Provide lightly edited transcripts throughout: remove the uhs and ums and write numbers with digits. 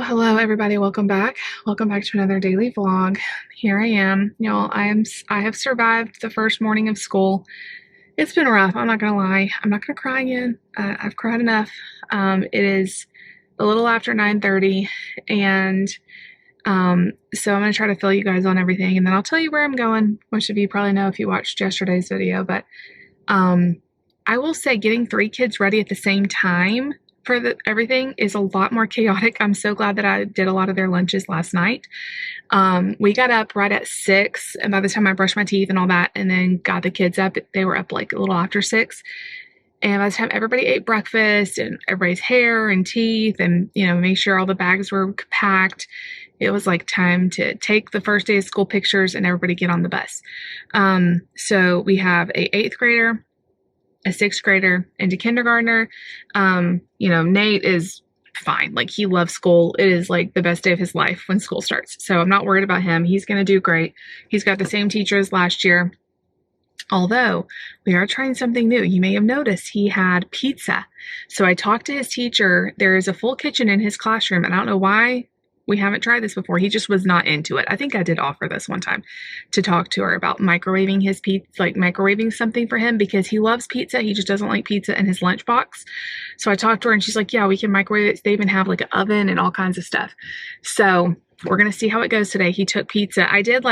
Hello everybody, welcome back. Welcome back to another daily vlog. Here I am. Y'all, I have survived the first morning of school. It's been rough, I'm not gonna lie. I'm not gonna cry again. I've cried enough. It is a little after 9:30 and so I'm gonna try to fill you guys on everything and then I'll tell you where I'm going. Most of you probably know if you watched yesterday's video, but I will say getting 3 kids ready at the same time for everything is a lot more chaotic. I'm so glad that I did a lot of their lunches last night. We got up right at 6, and by the time I brushed my teeth and all that and then got the kids up, they were up like a little after 6. And by the time everybody ate breakfast and everybody's hair and teeth and, make sure all the bags were packed, it was like time to take the first day of school pictures and everybody get on the bus. So we have a 8th grader, a 6th grader, and a kindergartner. Nate is fine. Like, he loves school. It is like the best day of his life when school starts. So I'm not worried about him. He's going to do great. He's got the same teacher as last year. Although we are trying something new. You may have noticed he had pizza. So I talked to his teacher. There is a full kitchen in his classroom, and I don't know why we haven't tried this before. He just was not into it. I think I did offer this one time to talk to her about microwaving his pizza, like microwaving something for him because he loves pizza. He just doesn't like pizza in his lunchbox. So I talked to her and she's like, yeah, we can microwave it. They even have like an oven and all kinds of stuff. So we're going to see how it goes today. He took pizza. I did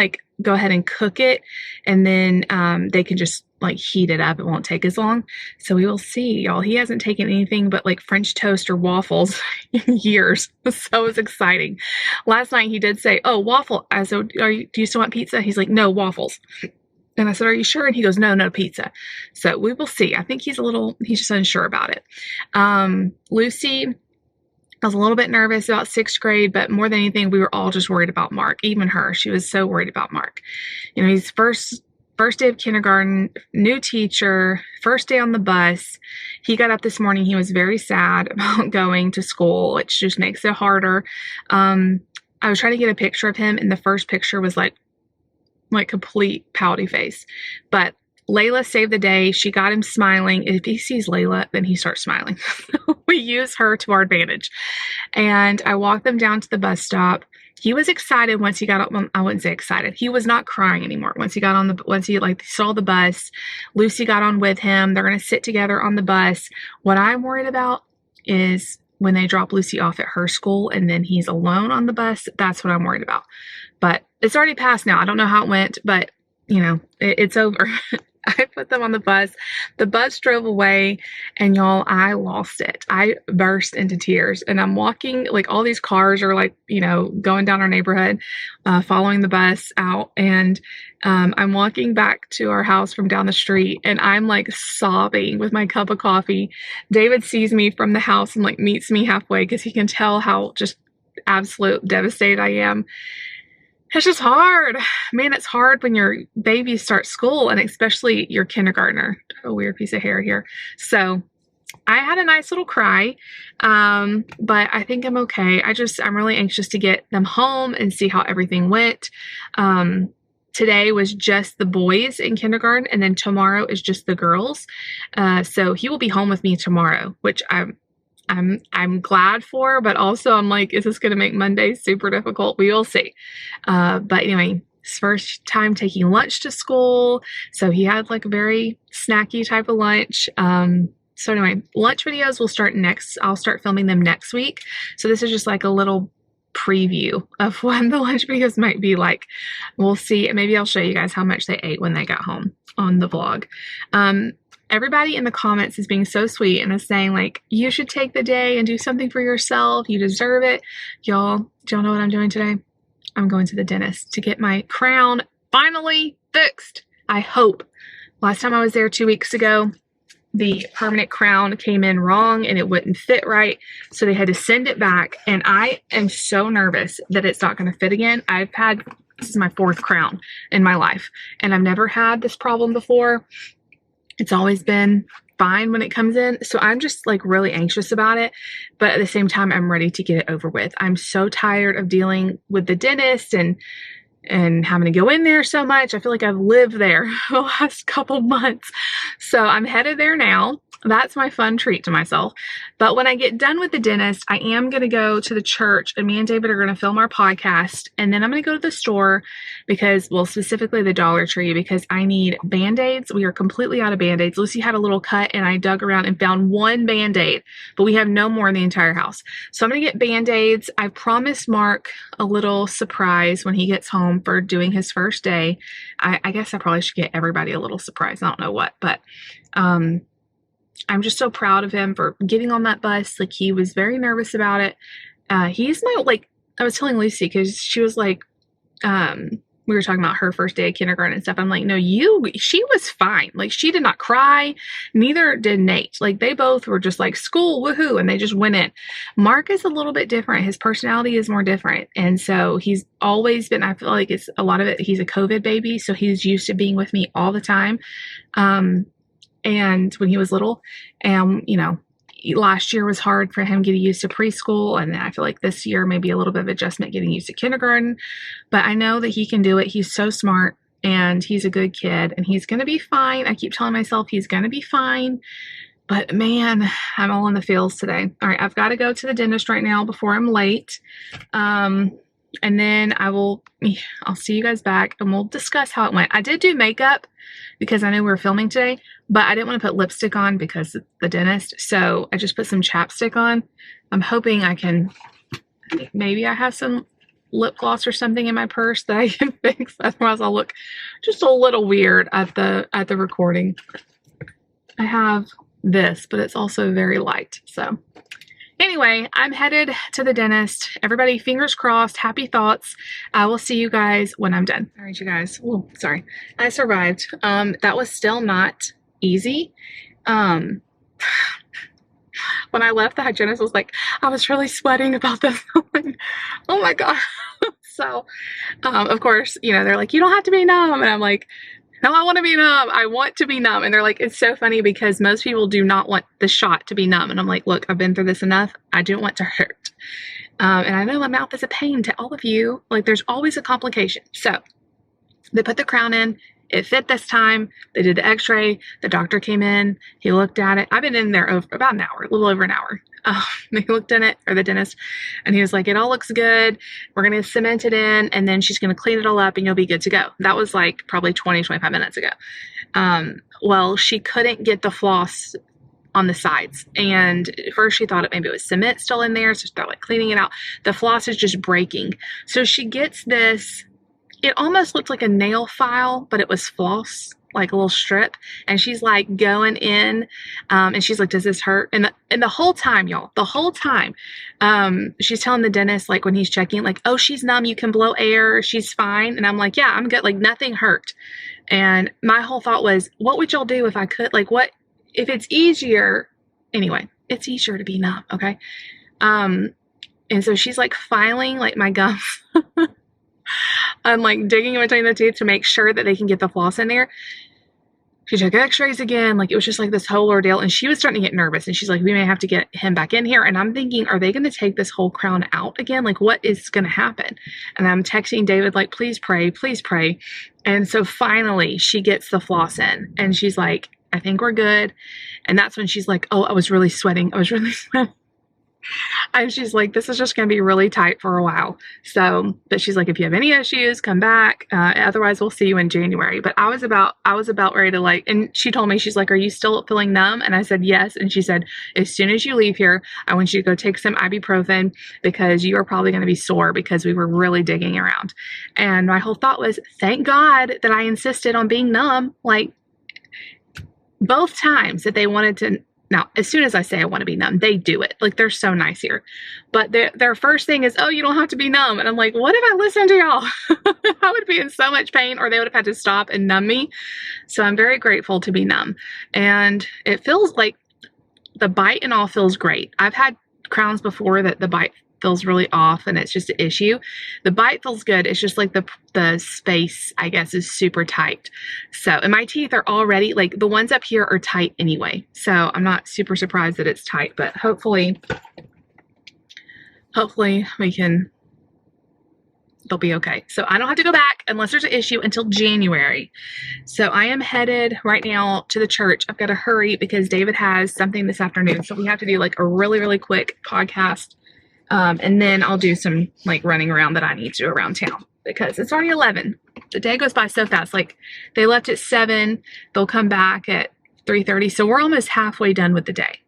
go ahead and cook it and then they can just heat it up. It won't take as long. So we will see, y'all. He hasn't taken anything but French toast or waffles in years. So it's exciting. Last night he did say, oh, waffle. I said, do you still want pizza? He's like, no, waffles. And I said, are you sure? And he goes, no pizza. So we will see. I think he's just unsure about it. Lucy, I was a little bit nervous about 6th grade, but more than anything, we were all just worried about Mark. Even her, she was so worried about Mark. He's first day of kindergarten, new teacher, first day on the bus. He got up this morning. He was very sad about going to school, which just makes it harder. I was trying to get a picture of him, and the first picture was like complete pouty face. But Layla saved the day. She got him smiling. If he sees Layla, then he starts smiling. We use her to our advantage. And I walked them down to the bus stop. He was excited once he got up. Well, I wouldn't say excited. He was not crying anymore. Once he saw the bus, Lucy got on with him. They're going to sit together on the bus. What I'm worried about is when they drop Lucy off at her school and then he's alone on the bus. That's what I'm worried about. But it's already passed now. I don't know how it went, but it's over. I put them on the bus. The bus drove away, and y'all, I lost it. I burst into tears, and I'm walking, all these cars are going down our neighborhood, following the bus out, and I'm walking back to our house from down the street, and I'm sobbing with my cup of coffee. David sees me from the house and meets me halfway because he can tell how just absolute devastated I am. It's just hard. Man, it's hard when your babies start school and especially your kindergartner. A weird piece of hair here. So I had a nice little cry, but I think I'm okay. I'm really anxious to get them home and see how everything went. Today was just the boys in kindergarten, and then tomorrow is just the girls. So he will be home with me tomorrow, which I'm glad for, but also I'm like, is this going to make Monday super difficult? We will see. But anyway, his first time taking lunch to school. So he had a very snacky type of lunch. So anyway, lunch videos will start I'll start filming them next week. So this is just a little preview of what the lunch videos might be like. We'll see. Maybe I'll show you guys how much they ate when they got home on the vlog. Everybody in the comments is being so sweet and is saying you should take the day and do something for yourself. You deserve it. Y'all, do y'all know what I'm doing today? I'm going to the dentist to get my crown finally fixed. I hope. Last time I was there 2 weeks ago, the permanent crown came in wrong and it wouldn't fit right. So they had to send it back. And I am so nervous that it's not going to fit again. This is my 4th crown in my life, and I've never had this problem before. It's always been fine when it comes in. So I'm just really anxious about it. But at the same time, I'm ready to get it over with. I'm so tired of dealing with the dentist and having to go in there so much. I feel like I've lived there the last couple months. So I'm headed there now. that's my fun treat to myself. But when I get done with the dentist, I am going to go to the church, and me and David are going to film our podcast. And then I'm going to go to the store because, well, specifically the Dollar Tree, because I need Band-Aids. We are completely out of Band-Aids. Lucy had a little cut, and I dug around and found one Band-Aid, but we have no more in the entire house. So I'm going to get Band-Aids. I promised Mark a little surprise when he gets home for doing his first day. I guess I probably should get everybody a little surprise. I don't know what, but I'm just so proud of him for getting on that bus. Like, he was very nervous about it. He's not like, I was telling Lucy, because she was like, we were talking about her first day of kindergarten and stuff. I'm like, no, she was fine. Like, she did not cry. Neither did Nate. Like, they both were just like, school, woohoo. And they just went in. Mark is a little bit different. His personality is more different. And so he's always been, I feel like it's a lot of it. He's a COVID baby. So he's used to being with me all the time. And when he was little, and, you know, last year was hard for him getting used to preschool. And I feel like this year maybe a little bit of adjustment getting used to kindergarten. But I know that he can do it. He's so smart, and he's a good kid, and he's going to be fine. I keep telling myself he's going to be fine. But man, I'm all in the feels today. All right, I've got to go to the dentist right now before I'm late. And then I'll see you guys back, and we'll discuss how it went. I did do makeup because I knew we were filming today, but I didn't want to put lipstick on because of the dentist. So I just put some chapstick on. I'm hoping maybe I have some lip gloss or something in my purse that I can fix. Otherwise I'll look just a little weird at the recording. I have this, but it's also very light. So anyway, I'm headed to the dentist. Everybody, fingers crossed, happy thoughts. I will see you guys when I'm done. All right, you guys. Oh, sorry. I survived. That was still not easy. When I left, the hygienist was like, I was really sweating about this. Oh my God. So, of course, you know, they're like, you don't have to be numb. And I'm like, no, I want to be numb. I want to be numb. And they're like, it's so funny because most people do not want the shot to be numb. And I'm like, look, I've been through this enough. I don't want to hurt. And I know my mouth is a pain to all of you. Like, there's always a complication. So they put the crown in. It fit this time. They did the x-ray. The doctor came in. He looked at it. I've been in there about an hour, a little over an hour. He looked in it, or the dentist, and he was like, it all looks good. We're going to cement it in, and then she's going to clean it all up, and you'll be good to go. That was like probably 20, 25 minutes ago. Well, she couldn't get the floss on the sides. And at first she thought maybe it was cement still in there. So they're like cleaning it out. The floss is just breaking. So she gets this, it almost looked like a nail file, but it was floss, like a little strip. And she's like going in, and she's like, does this hurt? And the whole time, y'all, the whole time, she's telling the dentist, like when he's checking, like, oh, she's numb. You can blow air. She's fine. And I'm like, yeah, I'm good. Like, nothing hurt. And my whole thought was, what would y'all do if I could, like, what, if it's easier, anyway, it's easier to be numb. Okay. And so she's like filing like my gums. I'm like digging in between the teeth to make sure that they can get the floss in there. She took x-rays again. Like, it was just like this whole ordeal. And she was starting to get nervous. And she's like, we may have to get him back in here. And I'm thinking, are they going to take this whole crown out again? Like, what is going to happen? And I'm texting David, like, please pray, please pray. And so finally she gets the floss in, and she's like, I think we're good. And that's when she's like, oh, I was really sweating. I was really sweating. And she's like, this is just going to be really tight for a while. So, but she's like, if you have any issues, come back. Otherwise we'll see you in January. But I was about ready to, like, and she told me, she's like, are you still feeling numb? And I said, yes. And she said, as soon as you leave here, I want you to go take some ibuprofen because you are probably going to be sore, because we were really digging around. And my whole thought was, thank God that I insisted on being numb. Like, both times that they wanted to. Now, as soon as I say I want to be numb, they do it. Like, they're so nice here. But their first thing is, oh, you don't have to be numb. And I'm like, what if I listened to y'all? I would be in so much pain, or they would have had to stop and numb me. So I'm very grateful to be numb. And it feels like the bite and all feels great. I've had crowns before that the bite feels really off and it's just an issue. The bite feels good. It's just like the space, I guess, is super tight. So, and my teeth are already, like, the ones up here are tight anyway. So I'm not super surprised that it's tight, but hopefully we can they'll be okay. So I don't have to go back unless there's an issue until January. So I am headed right now to the church. I've got to hurry because David has something this afternoon. So we have to do like a really, really quick podcast. And then I'll do some like running around that I need to around town because it's already 11. The day goes by so fast. Like they left at 7. They'll come back at 3:30. So we're almost halfway done with the day.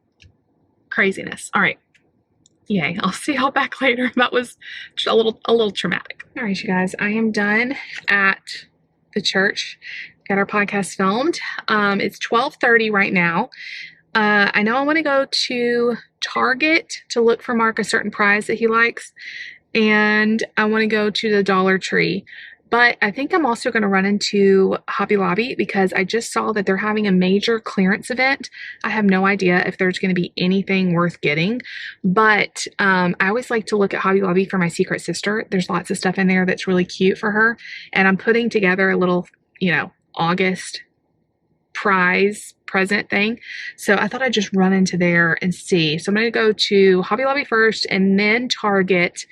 Craziness. All right. Yay. I'll see y'all back later. That was a little traumatic. All right, you guys. I am done at the church. Got our podcast filmed. It's 12:30 right now. I know I want to go to Target to look for Mark a certain prize that he likes. And I want to go to the Dollar Tree. But I think I'm also going to run into Hobby Lobby because I just saw that they're having a major clearance event. I have no idea if there's going to be anything worth getting, but I always like to look at Hobby Lobby for my secret sister. There's lots of stuff in there that's really cute for her, and I'm putting together a little, August prize present thing. So I thought I'd just run into there and see. So I'm going to go to Hobby Lobby first and then Target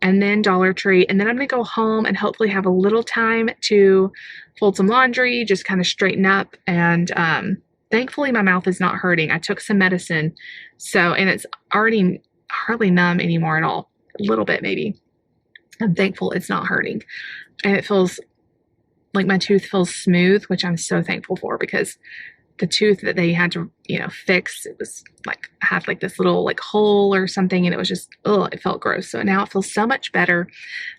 and then Dollar Tree. And then I'm going to go home and hopefully have a little time to fold some laundry, just kind of straighten up. And thankfully my mouth is not hurting. I took some medicine. And it's already hardly numb anymore at all. A little bit maybe. I'm thankful it's not hurting. And it feels like my tooth feels smooth, which I'm so thankful for because the tooth that they had to, fix, it was like, had like this little like hole or something. And it was just, it felt gross. So now it feels so much better.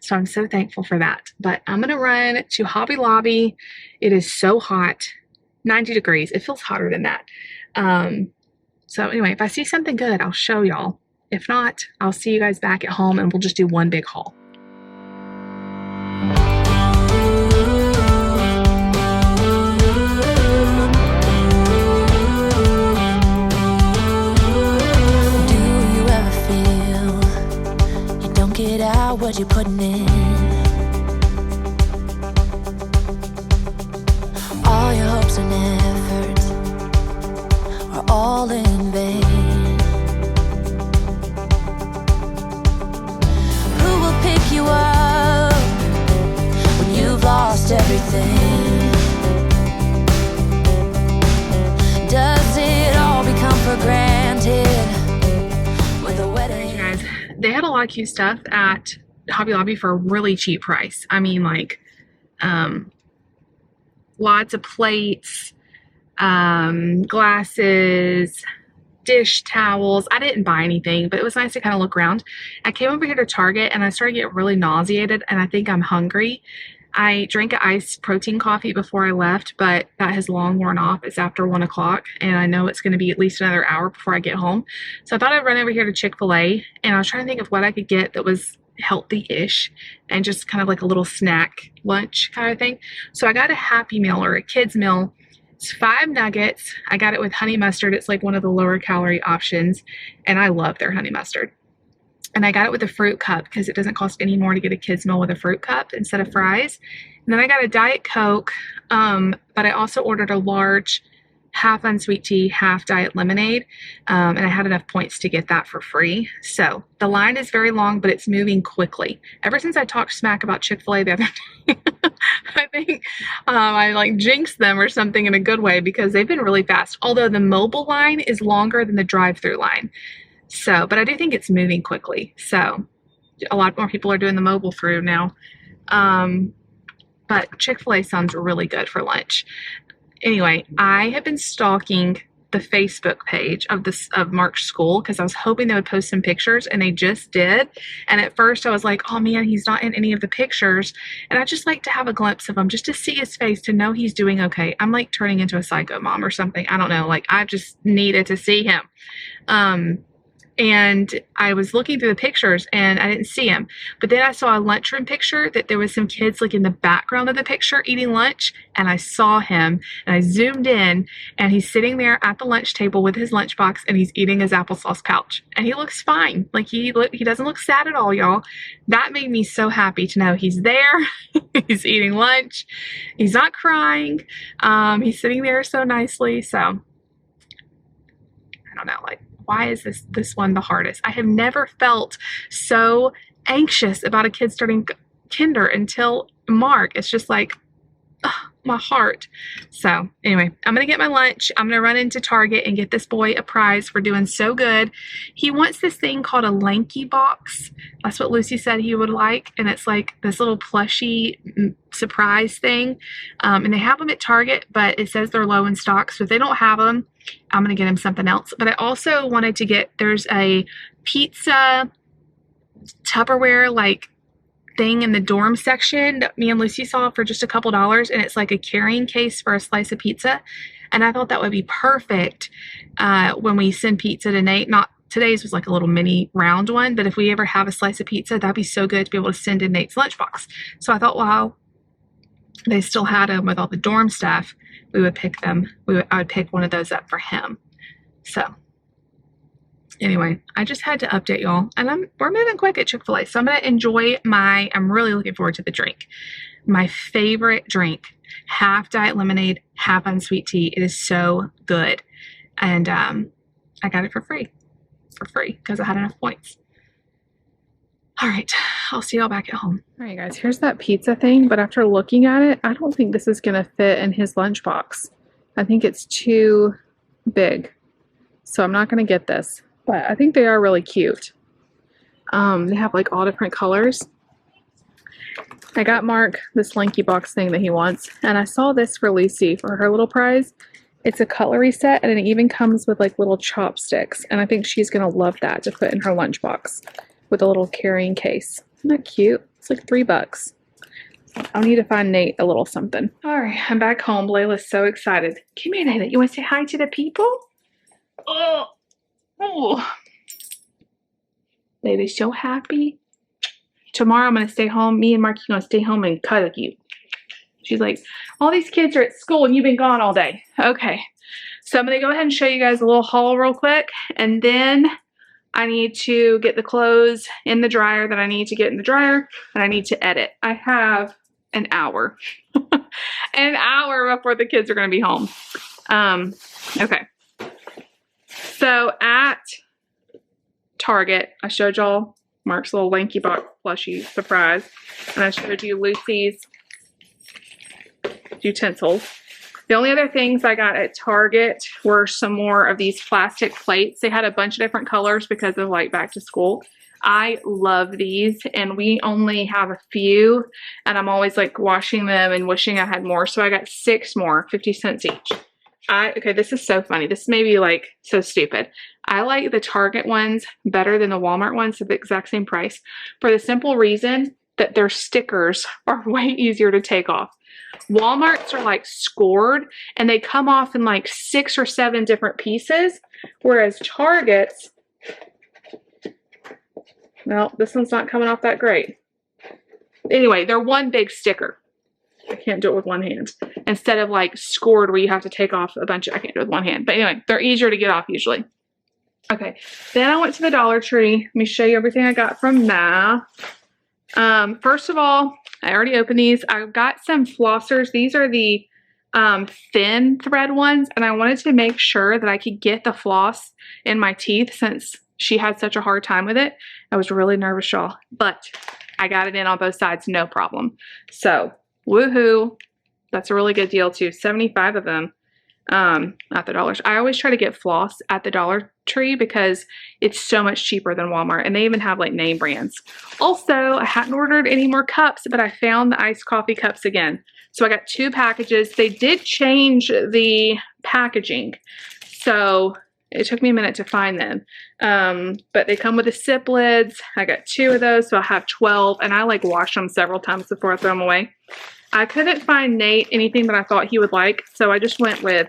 So I'm so thankful for that. But I'm going to run to Hobby Lobby. It is so hot, 90 degrees. It feels hotter than that. So anyway, if I see something good, I'll show y'all. If not, I'll see you guys back at home and we'll just do one big haul. Get out what you're putting in. All your hopes and efforts are all in vain. Who will pick you up when you've lost everything? Does it all become for granted with a wedding? They had a lot of cute stuff at Hobby Lobby for a really cheap price. I mean, like, lots of plates, glasses, dish towels. I didn't buy anything, but it was nice to kind of look around. I came over here to Target and I started getting really nauseated and I think I'm hungry. I drank an iced protein coffee before I left, but that has long worn off. It's after 1 o'clock, and I know it's going to be at least another hour before I get home. So I thought I'd run over here to Chick-fil-A, and I was trying to think of what I could get that was healthy-ish and just kind of like a little snack lunch kind of thing. So I got a Happy Meal or a kid's meal. It's 5 nuggets. I got it with honey mustard. It's like one of the lower calorie options, and I love their honey mustard. And I got it with a fruit cup because it doesn't cost any more to get a kid's meal with a fruit cup instead of fries. And then I got a Diet Coke, but I also ordered a large half unsweet tea, half diet lemonade. And I had enough points to get that for free. So the line is very long, but it's moving quickly. Ever since I talked smack about Chick-fil-A the other day, I think I like jinxed them or something in a good way because they've been really fast. Although the mobile line is longer than the drive-through line. So, but I do think it's moving quickly. So a lot more people are doing the mobile through now. But Chick-fil-A sounds really good for lunch. Anyway, I have been stalking the Facebook page of Mark's school because I was hoping they would post some pictures, and they just did. And at first I was like, oh man, he's not in any of the pictures. And I just like to have a glimpse of him just to see his face, to know he's doing okay. I'm like turning into a psycho mom or something. I don't know. Like I just needed to see him. And I was looking through the pictures and I didn't see him. But then I saw a lunchroom picture that there was some kids like in the background of the picture eating lunch, and I saw him and I zoomed in and he's sitting there at the lunch table with his lunchbox and he's eating his applesauce pouch and he looks fine. Like he doesn't look sad at all, y'all. That made me so happy to know he's there. He's eating lunch. He's not crying. He's sitting there so nicely. So I don't know, like, why is this one the hardest? I have never felt so anxious about a kid starting Kinder until Mark. It's just like, my heart. So anyway, I'm gonna get my lunch. I'm gonna run into Target and get this boy a prize for doing so good. He wants this thing called a Lanky box. That's what Lucy said he would like, and it's like this little plushy surprise thing. And they have them at Target, but it says they're low in stock, so if they don't have them, I'm gonna get him something else. But I also wanted to get, there's a pizza Tupperware like thing in the dorm section that me and Lucy saw for just a couple dollars, and it's like a carrying case for a slice of pizza, and I thought that would be perfect when we send pizza to Nate. Not today's was like a little mini round one, but if we ever have a slice of pizza, that'd be so good to be able to send in Nate's lunchbox. So I thought, wow, they still had them with all the dorm stuff, we would pick them. I would pick one of those up for him. So anyway, I just had to update y'all, and we're moving quick at Chick-fil-A, so I'm gonna enjoy I'm really looking forward to the drink. My favorite drink, half diet lemonade, half unsweet tea. It is so good, and I got it for free because I had enough points. All right, I'll see y'all back at home. All right, guys, here's that pizza thing, but after looking at it, I don't think this is gonna fit in his lunchbox. I think it's too big, so I'm not gonna get this. But I think they are really cute. They have like all different colors. I got Mark this Lanky box thing that he wants, and I saw this for Lucy for her little prize. It's a cutlery set, and it even comes with like little chopsticks, and I think she's gonna love that to put in her lunchbox with a little carrying case. Isn't that cute? It's like $3. I'll need to find Nate a little something. All right, I'm back home. Layla's so excited. Come here, Layla. You want to say hi to the people? Oh. Oh, Layla's so happy. Tomorrow I'm going to stay home. Me and Marky are going to stay home and cuddle you. She's like, all these kids are at school and you've been gone all day. Okay, so I'm going to go ahead and show you guys a little haul real quick. And then I need to get the clothes in the dryer that I need to get in the dryer. And I need to edit. I have an hour. An hour before the kids are going to be home. Okay. So at Target, I showed y'all Mark's little Lanky box plushie surprise, and I showed you Lucy's utensils. The only other things I got at Target were some more of these plastic plates. They had a bunch of different colors because of like back to school. I love these, and we only have a few, and I'm always like washing them and wishing I had more. So I got 6 more, 50 cents each. Okay, this is so funny. This may be like so stupid. I like the Target ones better than the Walmart ones at the exact same price for the simple reason that their stickers are way easier to take off. Walmart's are like scored and they come off in like 6 or 7 different pieces, whereas Target's, well, this one's not coming off that great. Anyway, they're one big sticker. I can't do it with one hand. Instead of like scored where you have to take off a bunch of, I can't do it with one hand. But anyway, they're easier to get off usually. Okay, then I went to the Dollar Tree. Let me show you everything I got from there. First of all, I already opened these. I got some flossers. These are the thin thread ones, and I wanted to make sure that I could get the floss in my teeth since she had such a hard time with it. I was really nervous, y'all, but I got it in on both sides, no problem. So, woohoo. That's a really good deal too. 75 of them at the Dollar Tree. I always try to get floss at the Dollar Tree because it's so much cheaper than Walmart, and they even have like name brands. Also, I hadn't ordered any more cups, but I found the iced coffee cups again. So I got 2 packages. They did change the packaging, so it took me a minute to find them. But they come with the sip lids. I got 2 of those, so I have 12, and I like wash them several times before I throw them away. I couldn't find Nate anything that I thought he would like, so I just went with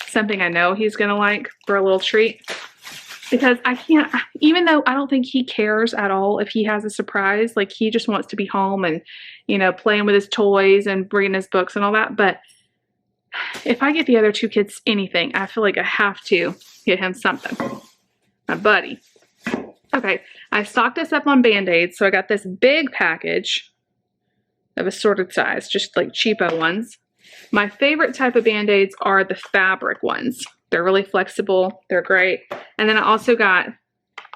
something I know he's gonna like for a little treat. Because I can't, even though I don't think he cares at all if he has a surprise, like he just wants to be home and, you know, playing with his toys and reading his books and all that. But if I get the other 2 kids anything, I feel like I have to get him something. My buddy. Okay, I stocked this up on Band-Aids, so I got this big package of assorted size, just like cheapo ones. My favorite type of Band-Aids are the fabric ones. They're really flexible. They're great. And then I also got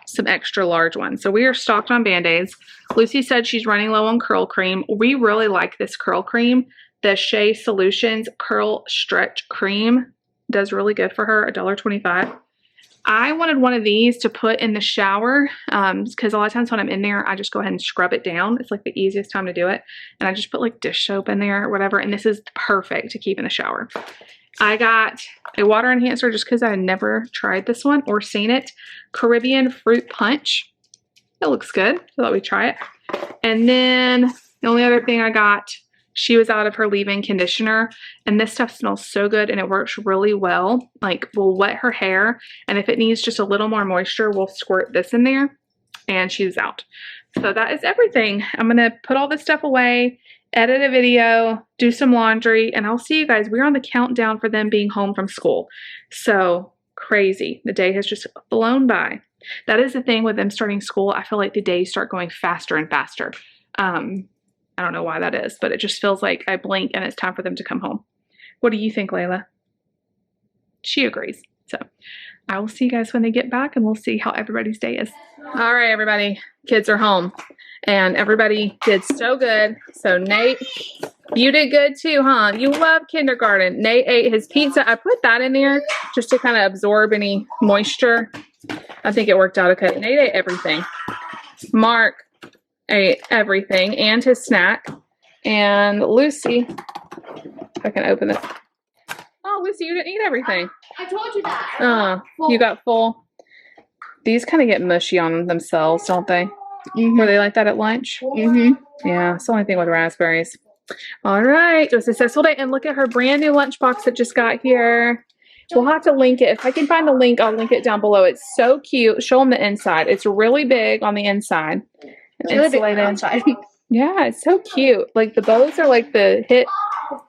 some extra large ones. So we are stocked on Band-Aids. Lucy said she's running low on curl cream. We really like this curl cream. The Shea Solutions Curl Stretch Cream does really good for her, $1.25. I wanted one of these to put in the shower because a lot of times when I'm in there, I just go ahead and scrub it down. It's like the easiest time to do it. And I just put like dish soap in there or whatever. And this is perfect to keep in the shower. I got a water enhancer just because I had never tried this one or seen it. Caribbean Fruit Punch. It looks good. So thought we'd try it. And then the only other thing I got, she was out of her leave-in conditioner, and this stuff smells so good and it works really well. Like, we'll wet her hair, and if it needs just a little more moisture, we'll squirt this in there, and she's out. So that is everything. I'm gonna put all this stuff away, edit a video, do some laundry, and I'll see you guys. We're on the countdown for them being home from school. So crazy. The day has just flown by. That is the thing with them starting school. I feel like the days start going faster and faster. I don't know why that is, but it just feels like I blink and it's time for them to come home. What do you think, Layla? She agrees. So I will see you guys when they get back, and we'll see how everybody's day is. All right, everybody. Kids are home, and everybody did so good. So Nate, you did good too, huh? You love kindergarten. Nate ate his pizza. I put that in there just to kind of absorb any moisture. I think it worked out okay. Nate ate everything. Mark ate everything and his snack. And Lucy, if I can open this. Oh, Lucy, you didn't eat everything. I told you that. You got full. These kind of get mushy on themselves, don't they? Mm-hmm. Were they like that at lunch? Mm-hmm. Yeah, it's the only thing with raspberries. All right, it was a successful day. And look at her brand new lunchbox that just got here. We'll have to link it. If I can find the link, I'll link it down below. It's so cute. Show them the inside. It's really big on the inside. It's really big on the outside. Yeah, it's so cute. Like the bows are like the hit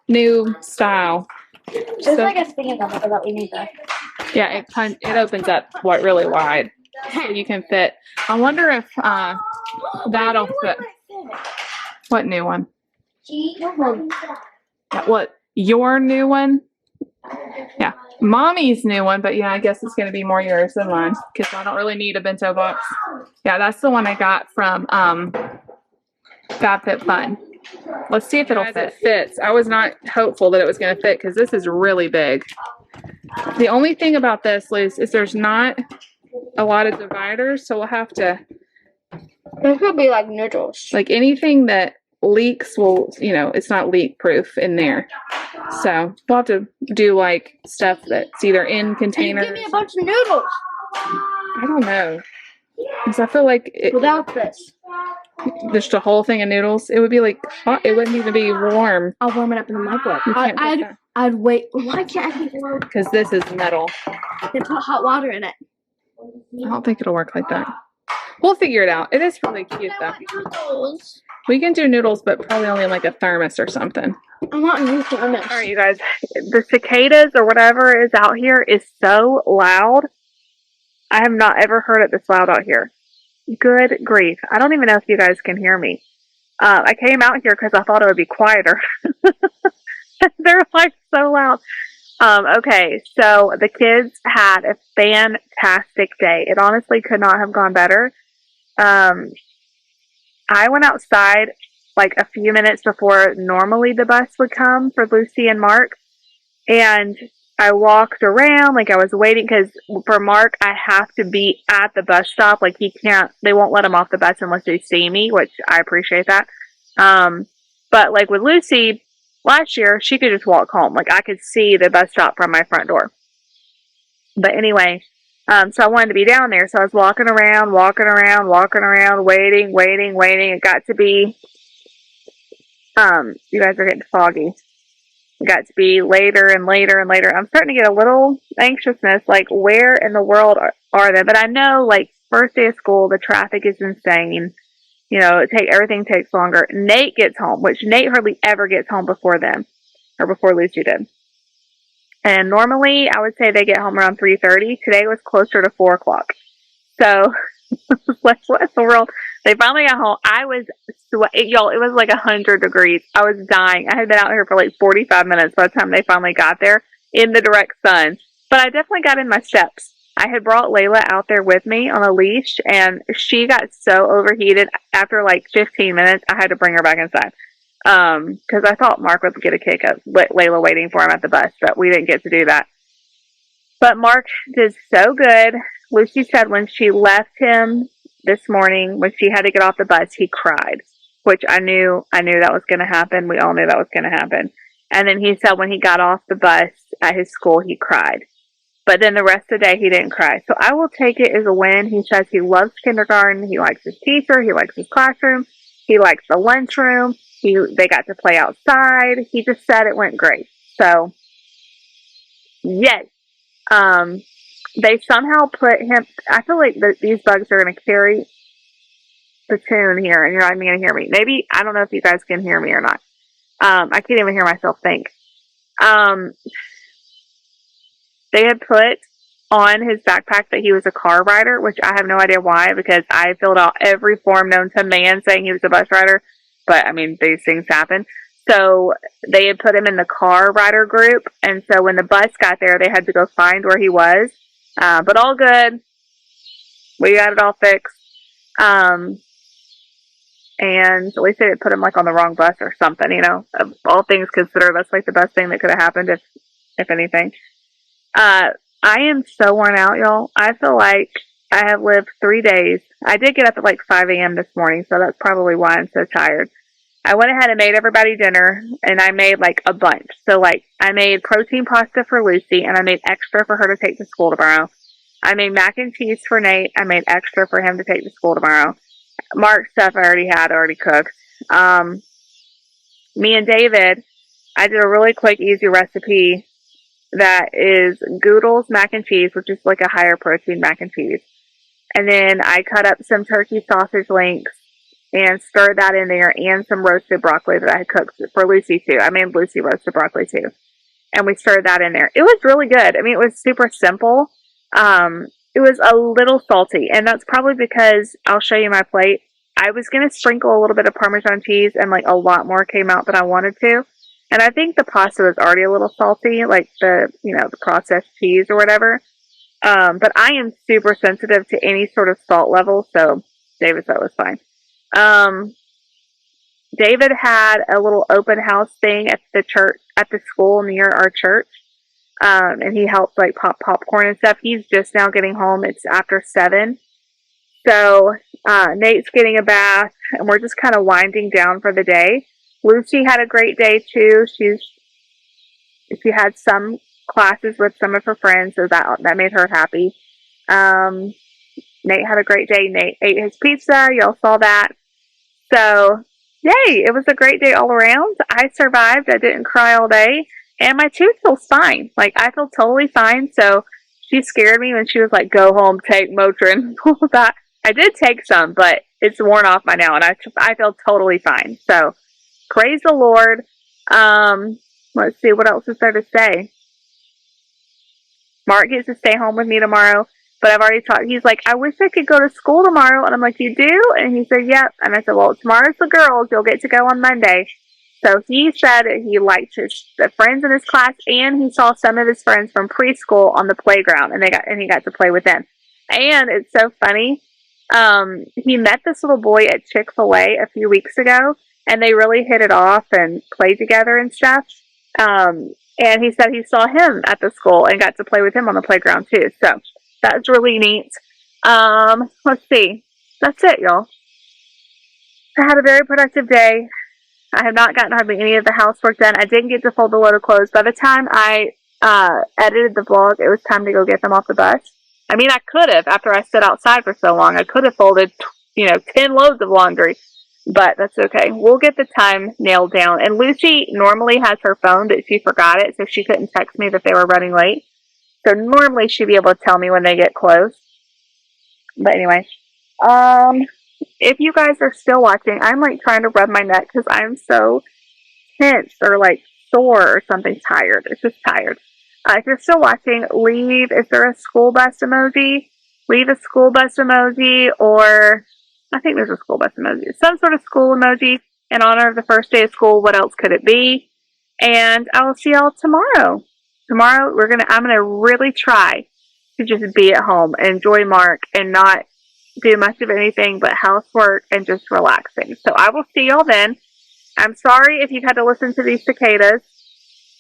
new style. There's like a thing in the middle that we need to. Yeah, it opens up really wide, so you can fit. I wonder if that'll fit. What new one? What, your new one? Yeah, mommy's new one, but yeah, I guess it's going to be more yours than mine because I don't really need a bento box. Yeah, that's the one I got from FabFitFun. Let's see if it'll fit. It fits. I was not hopeful that it was going to fit because this is really big. The only thing about this, Liz, is there's not a lot of dividers, so we'll have to. There could be like noodles. Like anything that leaks will, it's not leak proof in there. So we'll have to do like stuff that's either in containers. Give me a bunch of noodles. I don't know. Because I feel like without this. Just a whole thing of noodles, it would be like hot. It wouldn't even be warm. I'll warm it up in the microwave. I'd wait. Why can't I warm? Because this is metal. They put hot water in it. I don't think it'll work like that. We'll figure it out. It is really cute though. Noodles. We can do noodles, but probably only in like a thermos or something. I want a new thermos. All right, you guys. The cicadas or whatever is out here is so loud. I have not ever heard it this loud out here. Good grief. I don't even know if you guys can hear me. I came out here because I thought it would be quieter. They're like so loud. Okay, so the kids had a fantastic day. It honestly could not have gone better. I went outside like a few minutes before normally the bus would come for Lucy and Mark. And I walked around like I was waiting because for Mark, I have to be at the bus stop. Like they won't let him off the bus unless they see me, which I appreciate that. But like with Lucy, last year, she could just walk home. Like I could see the bus stop from my front door. But anyway, so I wanted to be down there. So I was walking around, waiting. It got to be, you guys are getting foggy. It got to be later and later. I'm starting to get a little anxiousness, like where in the world are they? But I know like first day of school, the traffic is insane. Everything takes longer. Nate gets home, which Nate hardly ever gets home before them, or before Lucy did. And normally I would say they get home around 3:30. Today was closer to 4 o'clock. So like what in the world? They finally got home. I was y'all, it was like 100 degrees. I was dying. I had been out here for like 45 minutes by the time they finally got there in the direct sun. But I definitely got in my steps. I had brought Layla out there with me on a leash, and she got so overheated. After like 15 minutes, I had to bring her back inside. Because I thought Mark would get a kick of Layla waiting for him at the bus, but we didn't get to do that. But Mark did so good. Lucy said when she left him this morning, when she had to get off the bus, he cried, which I knew that was going to happen. We all knew that was going to happen. And then he said when he got off the bus at his school, he cried. But then the rest of the day, he didn't cry. So I will take it as a win. He says he loves kindergarten. He likes his teacher. He likes his classroom. He likes the lunchroom. They got to play outside. He just said it went great. So, yes. They somehow put him, I feel like these bugs are going to carry the tune here, and you're not even going to hear me. Maybe, I don't know if you guys can hear me or not. I can't even hear myself think. They had put on his backpack that he was a car rider, which I have no idea why, because I filled out every form known to man saying he was a bus rider. But, I mean, these things happen. So they had put him in the car rider group. And so when the bus got there, they had to go find where he was. But all good. We got it all fixed. And at least they didn't put him like on the wrong bus or something, you know. Of all things considered, that's like the best thing that could have happened if anything. I am so worn out, y'all. I feel like I have lived 3 days. I did get up at like 5 a.m. this morning, so that's probably why I'm so tired. I went ahead and made everybody dinner, and I made like a bunch. So like I made protein pasta for Lucy, and I made extra for her to take to school tomorrow. I made mac and cheese for Nate. I made extra for him to take to school tomorrow. Mark's stuff I already cooked. Me and David, I did a really quick, easy recipe that is Goodle's mac and cheese, which is like a higher protein mac and cheese. And then I cut up some turkey sausage links and stirred that in there, and some roasted broccoli that I had cooked for Lucy too. I made Lucy roasted broccoli too. And we stirred that in there. It was really good. I mean, it was super simple. It was a little salty, and that's probably because, I'll show you my plate. I was going to sprinkle a little bit of Parmesan cheese, and like a lot more came out than I wanted to. And I think the pasta was already a little salty, like the processed cheese or whatever. But I am super sensitive to any sort of salt level, so David said it was fine. David had a little open house thing at the school near our church. And he helped like pop popcorn and stuff. He's just now getting home. It's after 7. So, Nate's getting a bath, and we're just kind of winding down for the day. Lucy had a great day too. She had some classes with some of her friends, so that made her happy. Nate had a great day. Nate ate his pizza. Y'all saw that. So, yay! It was a great day all around. I survived. I didn't cry all day. And my tooth feels fine. Like, I feel totally fine. So, she scared me when she was like, go home, take Motrin. That. I did take some, but it's worn off by now. And I feel totally fine. So, praise the Lord. Let's see, what else is there to say? Mark gets to stay home with me tomorrow. But I've already talked. He's like, I wish I could go to school tomorrow. And I'm like, you do? And he said, yep. And I said, well, tomorrow's the girls. You'll get to go on Monday. So he said he liked the friends in his class, and he saw some of his friends from preschool on the playground, and he got to play with them. And it's so funny. He met this little boy at Chick-fil-A a few weeks ago, and they really hit it off and played together and stuff. And he said he saw him at the school and got to play with him on the playground too. So that's really neat. Let's see. That's it, y'all. I had a very productive day. I have not gotten hardly any of the housework done. I didn't get to fold a load of clothes. By the time I edited the vlog, it was time to go get them off the bus. I mean, I could have, after I stood outside for so long, I could have folded, 10 loads of laundry. But that's okay. We'll get the time nailed down. And Lucy normally has her phone, but she forgot it, so she couldn't text me that they were running late. So normally she'd be able to tell me when they get close. But anyway, if you guys are still watching, I'm like trying to rub my neck because I'm so tense or like sore or something, tired. It's just tired. If you're still watching, is there a school bus emoji? Leave a school bus emoji, or I think there's a school bus emoji. Some sort of school emoji in honor of the first day of school. What else could it be? And I will see y'all tomorrow. Tomorrow I'm gonna really try to just be at home and enjoy Mark and not do much of anything but housework and just relaxing. So I will see y'all then. I'm sorry if you've had to listen to these cicadas.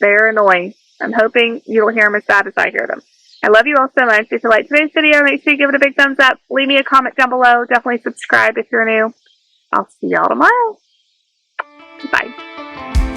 They're annoying. I'm hoping you don't hear them as bad as I hear them. I love you all so much. If you like today's video, make sure you give it a big thumbs up. Leave me a comment down below. Definitely subscribe if you're new. I'll see y'all tomorrow. Bye.